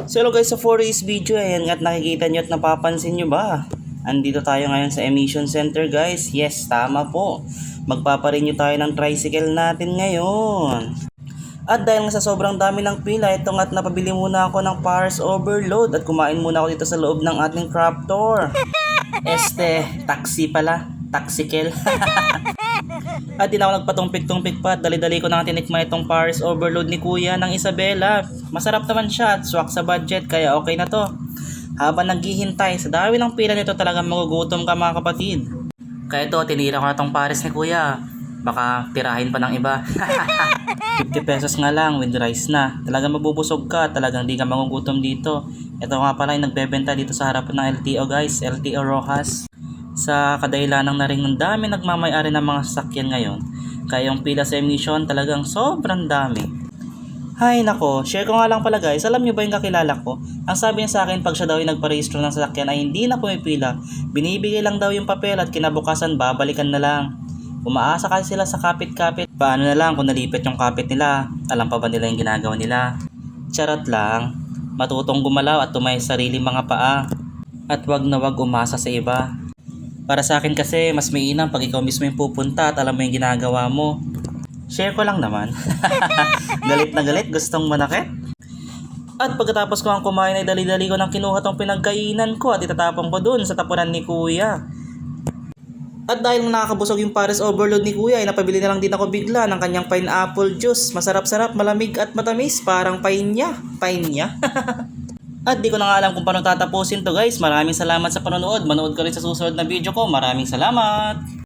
So hello guys, sa for this video, ayan at nakikita nyo at napapansin nyo ba? Andito tayo ngayon sa emission center guys. Yes, tama po. Magpaparenew tayo ng tricycle natin ngayon. At dahil nga sa sobrang dami ng pila, ito nga't napabili muna ako ng Paris Overload at kumain muna ako dito sa loob ng ating Craftor. Taxi pala. Taxicle. At di na ako nagpatumpik-tumpik pa at dali-dali ko na tinikman itong Paris Overload ni Kuya ng Isabela. Masarap naman siya at swak sa budget kaya okay na to. Habang naghihintay, sa dami ng pila nito talagang magugutom ka mga kapatid. Kaya ito, tinira ko na itong Paris ni Kuya. Baka tirahin pa ng iba. 50 pesos nga lang with rice na. Talagang mabubusog ka, talagang di ka magugutom dito. Ito nga pala yung nagbebenta dito sa harapan ng LTO guys, LTO Rojas. Sa kadailanang na rin ng dami nagmamayari ng mga sasakyan ngayon. Kaya yung pila sa emission talagang sobrang dami. Hay nako, share ko nga lang pala guys, alam nyo ba yung kakilala ko? Ang sabi niya sa akin pag siya daw yung nagparehistro ng sasakyan ay hindi na pumipila. Binibigay lang daw yung papel at kinabukasan babalikan na lang. Umaasa kasi sila sa kapit-kapit. Paano na lang kung nalipit yung kapit nila? Alam pa ba nila yung ginagawa nila? Charot lang. Matutong gumalaw at tumay sarili mga paa. At wag na wag umasa sa iba. Para sa akin kasi, mas mainam pag ikaw mismo yung pupunta at alam mo yung ginagawa mo. Share ko lang naman. Galit na galit, gustong manakit. At pagkatapos ko ang kumain ay dali-dali ko nang kinuha tong pinagkainan ko at itatapon ko dun sa tapunan ni Kuya. At dahil nakakabusog yung Paris Overload ni Kuya ay napabili na lang din ako bigla ng kanyang pineapple juice. Masarap-sarap, malamig at matamis, parang painya. Painya. At di ko na nga alam kung paano tatapusin to guys. Maraming salamat sa panonood. Manood ka rin sa susunod na video ko. Maraming salamat.